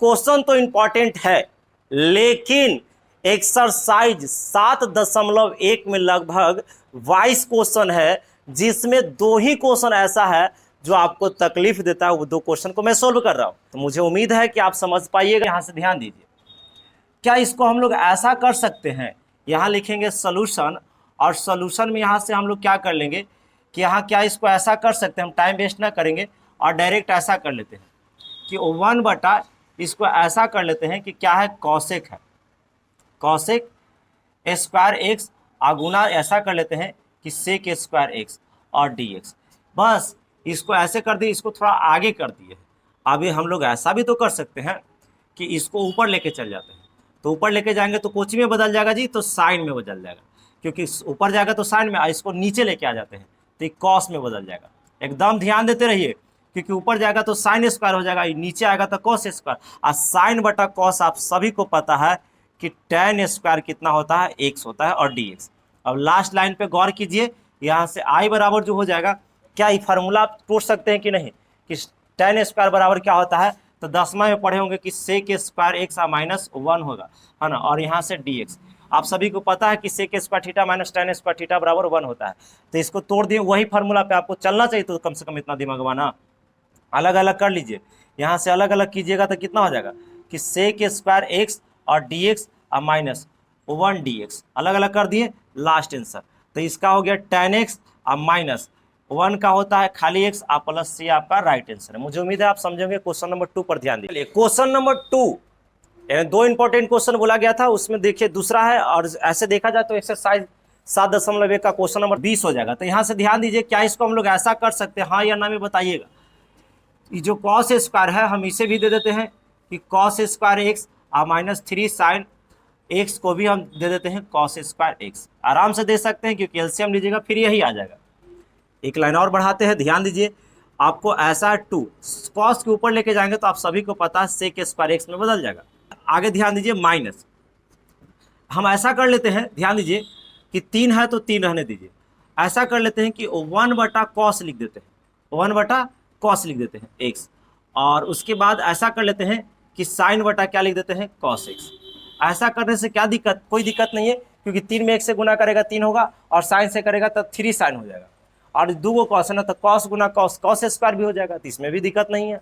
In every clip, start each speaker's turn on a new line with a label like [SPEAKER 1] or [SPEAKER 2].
[SPEAKER 1] Question तो important है, लेकिन एक्सरसाइज 7.1 में लगभग 22 क्वेश्चन है, जिसमें 2 ही क्वेश्चन ऐसा है जो आपको तकलीफ देता है। वो 2 क्वेश्चन को मैं सोल्व कर रहा हूं, तो मुझे उम्मीद है कि आप समझ पाइएगा। यहां से ध्यान दीजिए, क्या इसको हम लोग ऐसा कर सकते हैं, यहां लिखेंगे सोल्यूशन, और सोल्यूशन में यहां से हम लोग क्या कर लेंगे कि यहाँ क्या इसको ऐसा कर सकते हैं, हम टाइम वेस्ट ना करेंगे और डायरेक्ट ऐसा कर लेते हैं कि 1 बटा इसको ऐसा कर लेते हैं कि क्या है, कॉसेक है, कॉसेक स्क्वायर एक्स, गुना ऐसा कर लेते हैं कि सेक स्क्वायर एक्स और डी एक्स। बस इसको ऐसे कर दिए, इसको थोड़ा आगे कर दिए। अभी हम लोग ऐसा भी तो कर सकते हैं कि इसको ऊपर लेके चल जाते हैं, तो ऊपर लेके जाएंगे तो कोची में बदल जाएगा जी, तो साइन में बदल जाएगा, क्योंकि ऊपर जाएगा तो साइन में, इसको नीचे लेके आ जाते हैं तो ये कॉस में बदल जाएगा। एकदम ध्यान देते रहिए, क्योंकि ऊपर जाएगा तो साइन स्क्वायर हो जाएगा, नीचे आएगा तो कॉस स्क्वायर। और साइन बटा कॉस आप सभी को पता है कि tan स्क्वायर कितना होता है, एक्स होता है, और डी एक्स। अब लास्ट लाइन पे गौर कीजिए, यहाँ से आई बराबर जो हो जाएगा, क्या ये फार्मूला आप पूछ सकते हैं कि नहीं कि tan स्क्वायर बराबर क्या होता है, तो 10वां में पढ़े होंगे कि सेक स्क्वायर एक्स माइनस 1 होगा, है ना, और यहाँ से डी एक्स। आप सभी को पता है कि sec square theta minus tan square theta बराबर 1 होता है। तो इसको तोड़ दिए, वही फार्मूला पे आपको चलना चाहिए, तो कम से कम इतना दिमाग बनाना। अलग अलग कर लीजिए, यहाँ से अलग अलग कीजिएगा तो कितना हो जाएगा कि सेक स्क्वायर एक्स और D x minus 1 D x, अलग अलग कर दिए, लास्ट आंसर। तो इसका हो गया tan एक्स और माइनस 1 का होता है खाली एक्स और प्लस सी आपका राइट आंसर है। मुझे उम्मीद है आप समझेंगे। क्वेश्चन नंबर 2 पर ध्यान दीजिए। क्वेश्चन नंबर 2, 2 इंपॉर्टेंट क्वेश्चन बोला गया था, उसमें देखिए दूसरा है, और ऐसे देखा जाए तो एक्सरसाइज 7.1 का क्वेश्चन नंबर 20 हो जाएगा। तो यहाँ से ध्यान दीजिए, क्या इसको हम लोग ऐसा कर सकते हैं, हाँ या ना में बताइएगा। ये जो कॉस स्क्वायर है, हम इसे भी दे देते हैं कि कॉस स्क्वायर एक्स और माइनस 3 साइन एक्स को भी हम दे देते हैं कॉस स्क्वायर एक्स। आराम से दे सकते हैं, क्योंकि एलसीएम लीजिएगा फिर यही आ जाएगा। एक लाइन और बढ़ाते हैं, ध्यान दीजिए, आपको ऐसा 2 कॉस के ऊपर लेके जाएंगे तो आप सभी को पता है सेक स्क्वायर एक्स में बदल जाएगा। आगे ध्यान दीजिए, माइनस हम ऐसा कर लेते हैं, ध्यान दीजिए कि 3 है तो 3 रहने दीजिए, ऐसा कर लेते हैं कि 1 बटा कॉस लिख देते हैं, 1 बटा कॉस लिख देते हैं एक्स, और उसके बाद ऐसा कर लेते हैं कि साइन बटा क्या लिख देते हैं, कॉस एक्स। ऐसा करने से क्या दिक्कत, कोई दिक्कत नहीं है, क्योंकि 3 में 1 से गुना करेगा 3 होगा, और साइन से करेगा तो 3 साइन हो जाएगा, और 2 कॉस है ना, तो कॉस गुना कॉस, कॉस स्क्वायर भी हो जाएगा, तो इसमें भी दिक्कत नहीं है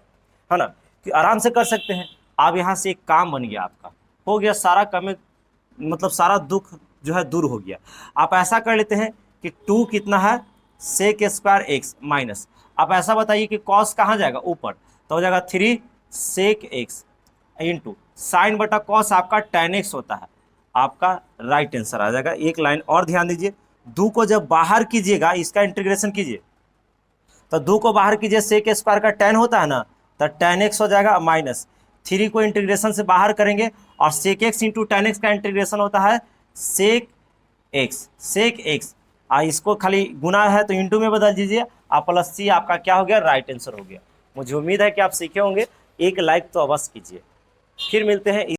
[SPEAKER 1] ना, कि आराम से कर सकते हैं। अब यहाँ से एक काम बन गया, आपका हो गया सारा काम, मतलब सारा दुख जो है दूर हो गया। आप ऐसा कर लेते हैं कि 2 कितना है, सेक स्क्वायर एक्स माइनस, आप ऐसा बताइए कि कॉस कहाँ जाएगा, ऊपर, तो हो जाएगा 3 सेक एक्स इंटू साइन बटा कॉस आपका tan एक्स होता है, आपका राइट आंसर आ जाएगा। एक लाइन और ध्यान दीजिए, 2 को जब बाहर कीजिएगा, इसका इंटीग्रेशन कीजिए, तो 2 को बाहर कीजिए, सेक स्क्वायर का tan होता है ना, तो tan एक्स हो जाएगा, माइनस 3 को इंटीग्रेशन से बाहर करेंगे, और sec x into tan x का इंटीग्रेशन होता है सेक एक्स, सेक एक्स, इसको खाली गुना है तो इंटू में बदल दीजिए, प्लस सी आपका क्या हो गया, राइट आंसर हो गया। मुझे उम्मीद है कि आप सीखे होंगे। एक लाइक तो अवश्य कीजिए। फिर मिलते हैं।